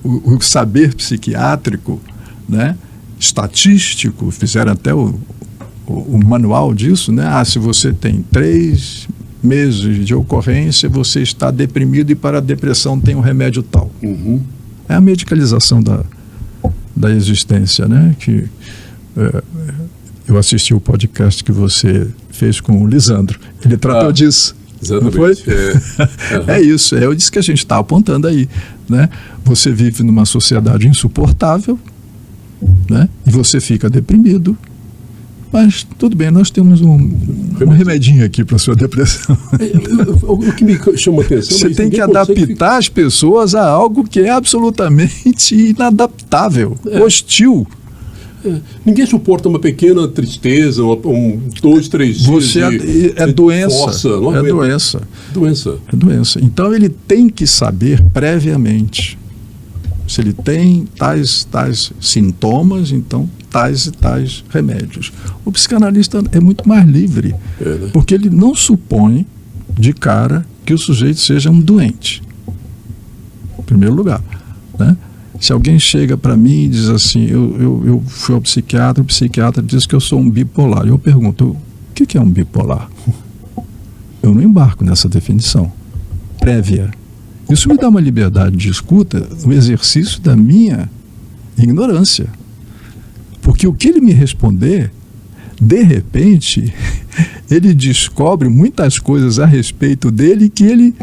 o saber psiquiátrico, né, estatístico, fizeram até o manual disso, né? Se você tem 3 meses de ocorrência, você está deprimido e para a depressão tem um remédio tal. Uhum. É a medicalização da existência, né? Que eu assisti o podcast que você fez com o Lisandro. Ele tratou disso. Exatamente. Não foi? É isso. Eu disse que a gente está apontando aí, né? Você vive numa sociedade insuportável, né? E você fica deprimido. Mas tudo bem, nós temos um remedinho aqui para a sua depressão. O que me chama a atenção... Você tem que adaptar as pessoas a algo que é absolutamente inadaptável, hostil. Ninguém suporta uma pequena tristeza, 2, 3 dias é doença. Força, não é doença. É doença. Então ele tem que saber previamente se ele tem tais sintomas, então tais e tais remédios. O psicanalista é muito mais livre, né? Porque ele não supõe de cara que o sujeito seja um doente, em primeiro lugar, né? Se alguém chega para mim e diz assim, eu fui ao psiquiatra, o psiquiatra diz que eu sou um bipolar. Eu pergunto, o que é um bipolar? Eu não embarco nessa definição prévia. Isso me dá uma liberdade de escuta, o exercício da minha ignorância. Porque o que ele me responder, de repente, ele descobre muitas coisas a respeito dele que ele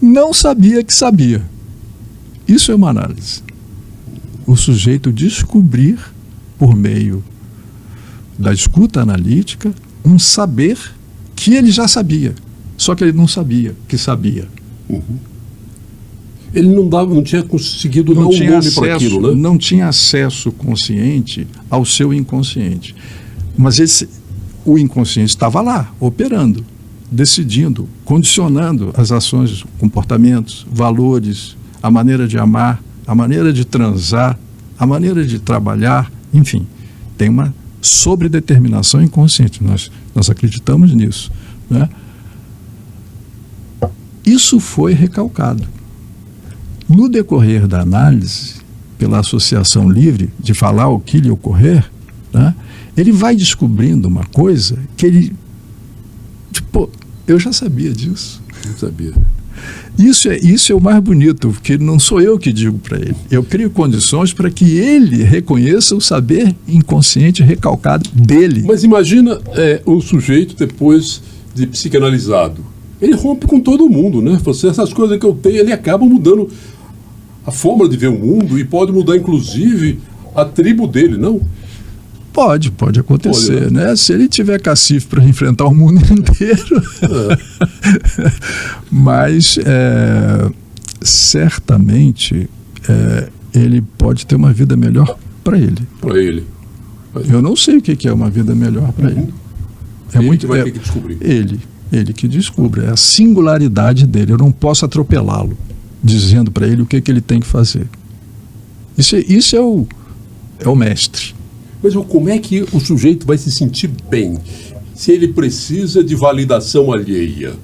não sabia que sabia. Isso é uma análise. O sujeito descobrir, por meio da escuta analítica, um saber que ele já sabia, só que ele não sabia que sabia. Uhum. Ele não tinha conseguido dar um nome para aquilo, né? Não tinha acesso consciente ao seu inconsciente. Mas o inconsciente estava lá, operando, decidindo, condicionando as ações, comportamentos, valores, a maneira de amar, a maneira de transar, a maneira de trabalhar, enfim, tem uma sobredeterminação inconsciente. Nós acreditamos nisso, né? Isso foi recalcado. No decorrer da análise, pela associação livre, de falar o que lhe ocorrer, né, ele vai descobrindo uma coisa que ele... Tipo, eu já sabia disso. Não sabia. Isso é o mais bonito, porque não sou eu que digo para ele. Eu crio condições para que ele reconheça o saber inconsciente recalcado dele. Mas imagina o sujeito depois de psicanalizado. Ele rompe com todo mundo, né? Essas coisas que eu tenho, ele acaba mudando a forma de ver o mundo e pode mudar, inclusive, a tribo dele, não? Pode acontecer, né? Se ele tiver cacife para enfrentar o mundo inteiro. Mas, certamente, ele pode ter uma vida melhor para ele. Para ele. Eu não sei o que é uma vida melhor para ele. Ele que vai ter que descobrir. Ele que descobre. É a singularidade dele. Eu não posso atropelá-lo, dizendo para ele o que ele tem que fazer. Isso é o mestre. Mas como é que o sujeito vai se sentir bem se ele precisa de validação alheia?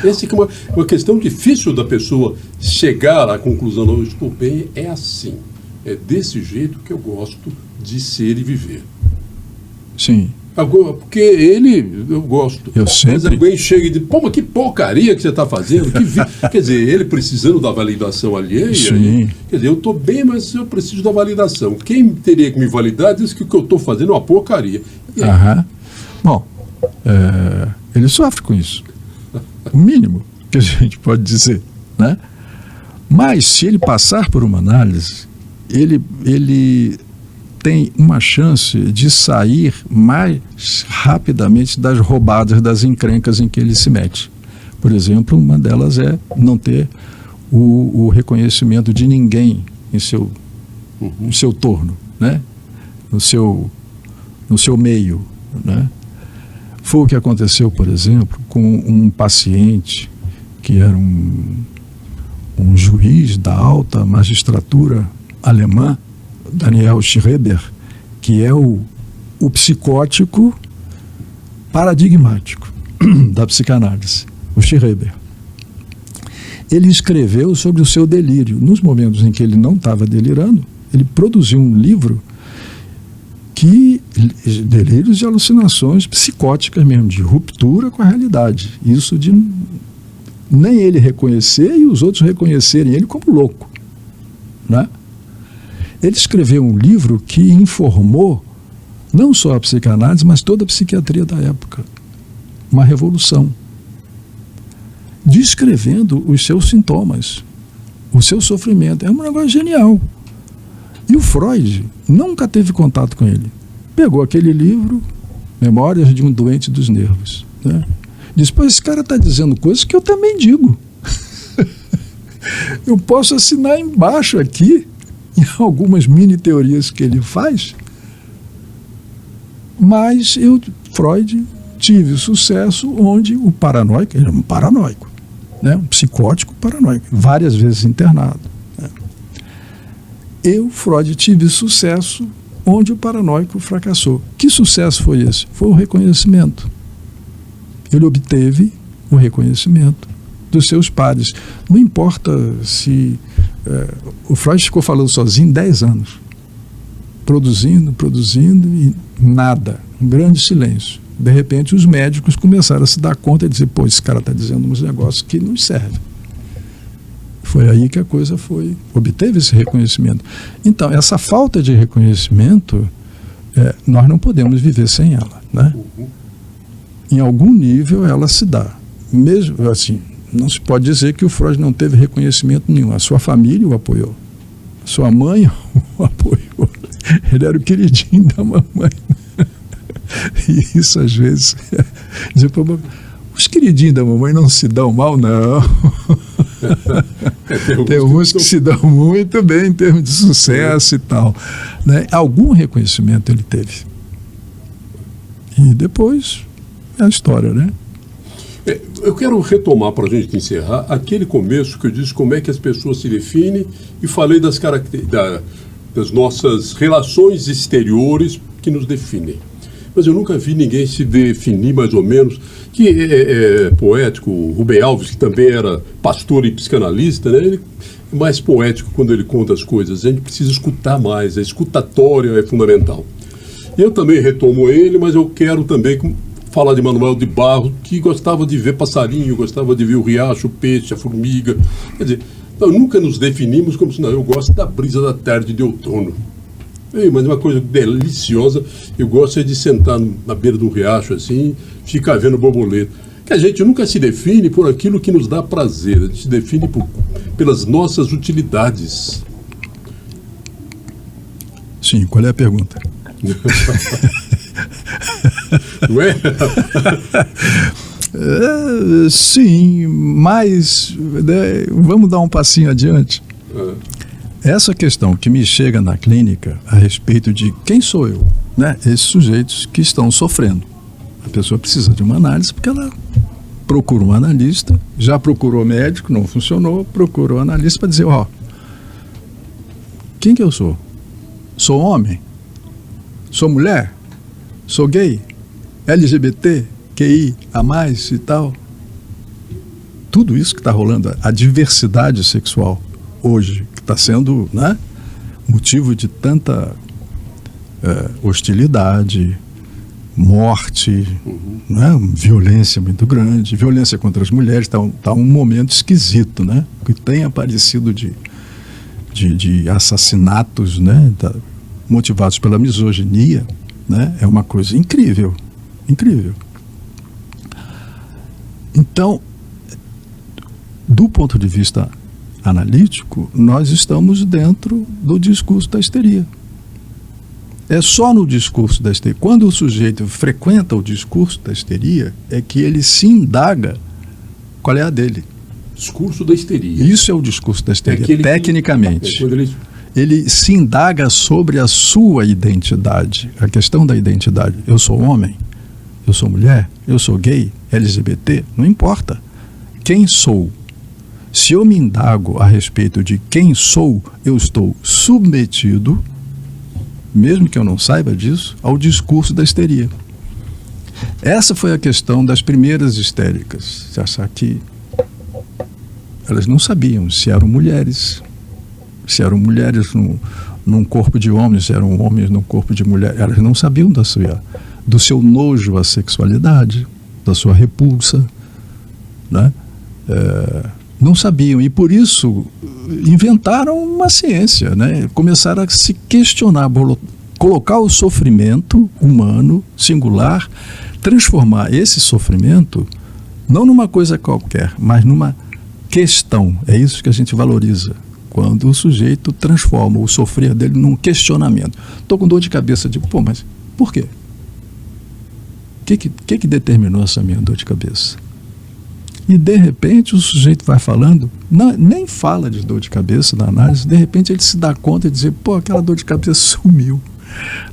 Essa é uma questão difícil da pessoa chegar à conclusão, não, eu estou bem, é assim. É desse jeito que eu gosto de ser e viver. Sim. Agora, porque eu gosto. Eu sempre... Mas alguém chega e diz, pô, mas que porcaria que você está fazendo. Quer dizer, ele precisando da validação alheia. Sim. Quer dizer, eu estou bem, mas eu preciso da validação. Quem teria que me validar diz que o que eu estou fazendo é uma porcaria. Aham. Bom, ele sofre com isso. O mínimo que a gente pode dizer, né? Mas se ele passar por uma análise, ele tem uma chance de sair mais rapidamente das roubadas, das encrencas em que ele se mete. Por exemplo, uma delas é não ter o reconhecimento de ninguém em seu torno, né? no seu meio, né? Foi o que aconteceu, por exemplo, com um paciente que era um juiz da alta magistratura alemã, Daniel Schreber, que é o psicótico paradigmático da psicanálise, o Schreber. Ele escreveu sobre o seu delírio. Nos momentos em que ele não estava delirando, ele produziu um livro delírios e alucinações psicóticas mesmo, de ruptura com a realidade. Isso de nem ele reconhecer e os outros reconhecerem ele como louco, né? Ele escreveu um livro que informou não só a psicanálise, mas toda a psiquiatria da época. Uma revolução. Descrevendo os seus sintomas, o seu sofrimento. É um negócio genial. E o Freud nunca teve contato com ele. Pegou aquele livro, Memórias de um Doente dos Nervos, né? Diz, pô, esse cara está dizendo coisas que eu também digo. Eu posso assinar embaixo aqui, em algumas mini teorias que ele faz, mas Freud, tive sucesso onde o paranoico, ele era um paranoico, né? Um psicótico paranoico, várias vezes internado. Freud, tive sucesso onde o paranoico fracassou. Que sucesso foi esse? Foi o reconhecimento. Ele obteve o reconhecimento dos seus pares. Não importa se... o Freud ficou falando sozinho 10 anos. Produzindo e nada. Um grande silêncio. De repente, os médicos começaram a se dar conta e dizer, pô, esse cara está dizendo uns negócios que não servem. Foi aí que a coisa obteve esse reconhecimento. Então, essa falta de reconhecimento, nós não podemos viver sem ela, né? Em algum nível ela se dá. Mesmo assim, não se pode dizer que o Freud não teve reconhecimento nenhum. A sua família o apoiou. A sua mãe o apoiou. Ele era o queridinho da mamãe. E isso, às vezes... Os queridinhos da mamãe não se dão mal, não. Tem uns que se dão muito bem em termos de sucesso e tal, né? Algum reconhecimento ele teve. E depois é a história, né? Eu quero retomar, para a gente encerrar, aquele começo que eu disse como é que as pessoas se definem e falei das nossas relações exteriores que nos definem. Mas eu nunca vi ninguém se definir mais ou menos, que é poético. O Rubem Alves, que também era pastor e psicanalista, né? Ele é mais poético quando ele conta as coisas. A gente precisa escutar mais, a escutatória é fundamental. Eu também retomo ele, mas eu quero também falar de Manuel de Barros, que gostava de ver passarinho, gostava de ver o riacho, o peixe, a formiga. Quer dizer, nós nunca nos definimos como se não, eu gosto da brisa da tarde de outono. Mas uma coisa deliciosa, eu gosto de sentar na beira do riacho assim, ficar vendo borboleta. Que a gente nunca se define por aquilo que nos dá prazer, a gente se define pelas nossas utilidades. Sim, qual é a pergunta? Não é? Sim, mas vamos dar um passinho adiante. essa questão que me chega na clínica a respeito de quem sou eu, né? Esses sujeitos que estão sofrendo. A pessoa precisa de uma análise porque ela procura um analista, já procurou médico, não funcionou, procurou um analista para dizer, ó, quem que eu sou? Sou homem? Sou mulher? Sou gay? LGBT? QI? A mais e tal? Tudo isso que está rolando, a diversidade sexual hoje, que está sendo, né, motivo de tanta hostilidade, morte, né, violência muito grande, violência contra as mulheres, está um momento esquisito, né, que tem aparecido de assassinatos, né, motivados pela misoginia, né, é uma coisa incrível, incrível. Então, do ponto de vista analítico, nós estamos dentro do discurso da histeria. É só no discurso da histeria. Quando o sujeito frequenta o discurso da histeria, é que ele se indaga qual é a dele. Discurso da histeria. Isso é o discurso da histeria, tecnicamente. Que, ele se indaga sobre a sua identidade, a questão da identidade. Eu sou homem, eu sou mulher, eu sou gay, LGBT, não importa. Quem sou? Se eu me indago a respeito de quem sou, eu estou submetido, mesmo que eu não saiba disso, ao discurso da histeria. Essa foi a questão das primeiras histéricas. Se achar que elas não sabiam se eram mulheres num corpo de homens, se eram homens num corpo de mulher. Elas não sabiam do seu nojo à sexualidade, da sua repulsa, né? Não sabiam, e por isso inventaram uma ciência, né? Começaram a se questionar, colocar o sofrimento humano, singular, transformar esse sofrimento não numa coisa qualquer, mas numa questão. É isso que a gente valoriza, quando o sujeito transforma o sofrer dele num questionamento. Estou com dor de cabeça, digo, pô, mas por quê? O que determinou essa minha dor de cabeça? E, de repente, o sujeito vai falando, nem fala de dor de cabeça na análise, de repente ele se dá conta e diz, pô, aquela dor de cabeça sumiu.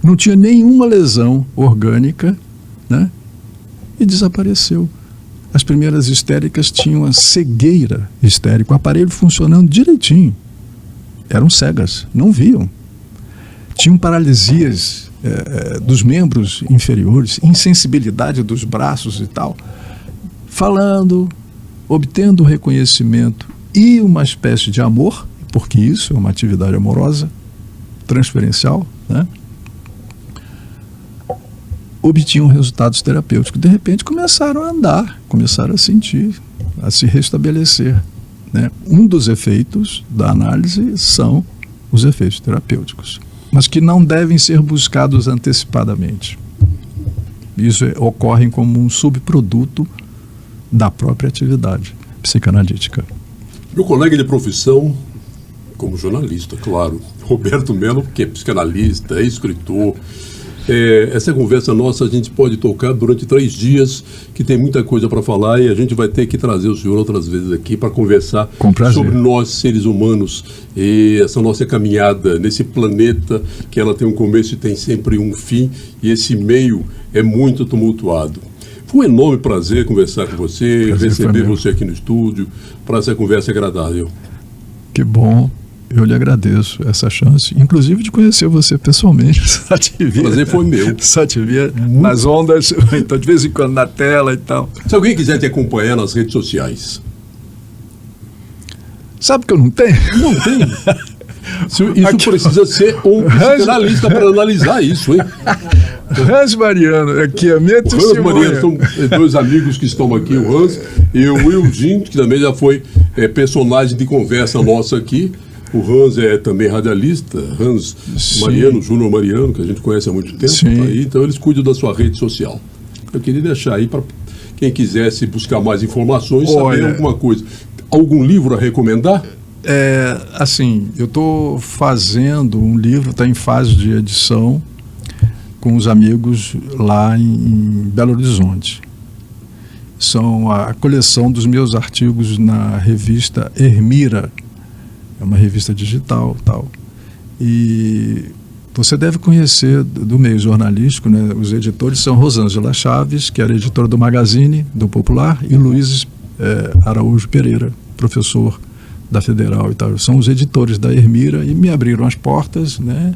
Não tinha nenhuma lesão orgânica, né? E desapareceu. As primeiras histéricas tinham a cegueira histérica, o aparelho funcionando direitinho. Eram cegas, não viam. Tinham paralisias dos membros inferiores, insensibilidade dos braços e tal. Falando, obtendo reconhecimento e uma espécie de amor, porque isso é uma atividade amorosa, transferencial, né? Obtinham resultados terapêuticos. De repente começaram a andar, começaram a sentir, a se restabelecer, né? Um dos efeitos da análise são os efeitos terapêuticos, mas que não devem ser buscados antecipadamente. Isso ocorre como um subproduto da própria atividade psicanalítica. Meu colega de profissão, como jornalista, claro, Roberto Mello, que é psicanalista, é escritor. Essa conversa nossa a gente pode tocar durante 3 dias, que tem muita coisa para falar, e a gente vai ter que trazer o senhor outras vezes aqui para conversar sobre nós, seres humanos, e essa nossa caminhada nesse planeta, que ela tem um começo e tem sempre um fim, e esse meio é muito tumultuado. Foi um enorme prazer conversar com você, receber você aqui no estúdio, para essa conversa agradável. Que bom, eu lhe agradeço essa chance, inclusive de conhecer você pessoalmente. O prazer foi meu. Só te via nas ondas, então de vez em quando na tela e tal. Se alguém quiser te acompanhar nas redes sociais. Sabe que eu não tenho? Não tenho. Isso precisa ser um psicanalista para analisar isso, hein? Hans Mariano, aqui a minha testemunha. Hans Mariano, são 2 amigos que estão aqui, o Hans e o Wildin, que também já foi personagem de conversa nossa aqui. O Hans é também radialista, Hans Mariano, Júnior Mariano, que a gente conhece há muito tempo. Tá aí, então eles cuidam da sua rede social. Eu queria deixar aí para quem quisesse buscar mais informações, saber alguma coisa. Algum livro a recomendar? Assim, eu estou fazendo um livro, está em fase de edição, com os amigos lá em Belo Horizonte. São a coleção dos meus artigos na revista Ermira. é uma revista digital, tal. E você deve conhecer do meio jornalístico, né? Os editores são Rosângela Chaves, que era editora do Magazine, do Popular, e Luiz Araújo Pereira, professor da Federal e tal. São os editores da Ermira e me abriram as portas, né?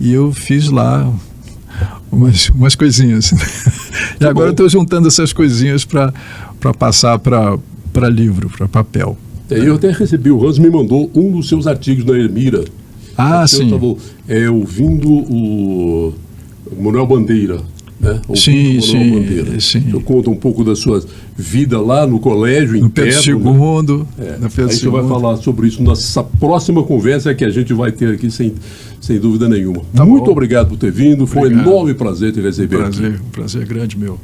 E eu fiz lá umas coisinhas. E agora eu estou juntando essas coisinhas para passar para livro, para papel. Eu até recebi, o Hans me mandou um dos seus artigos na Ermira. Sim. Eu estava ouvindo o Manuel Bandeira. Né? Sim. Eu conto um pouco da sua vida lá no colégio no Pedro II. Né? A gente vai falar sobre isso nessa próxima conversa que a gente vai ter aqui sem dúvida nenhuma. Tá Muito bom. obrigado por ter vindo. Foi um enorme prazer te receber aqui. Um prazer grande meu.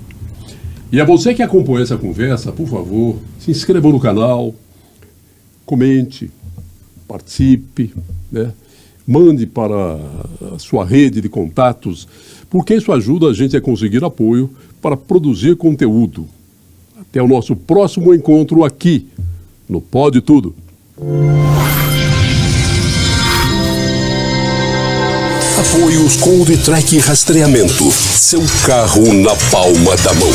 E a você que acompanha essa conversa, por favor, se inscreva no canal, comente, participe, né? Mande para a sua rede de contatos, porque isso ajuda a gente a conseguir apoio para produzir conteúdo. Até o nosso próximo encontro aqui, no Pode Tudo. Apoio Coldtrack Rastreamento. Seu carro na palma da mão.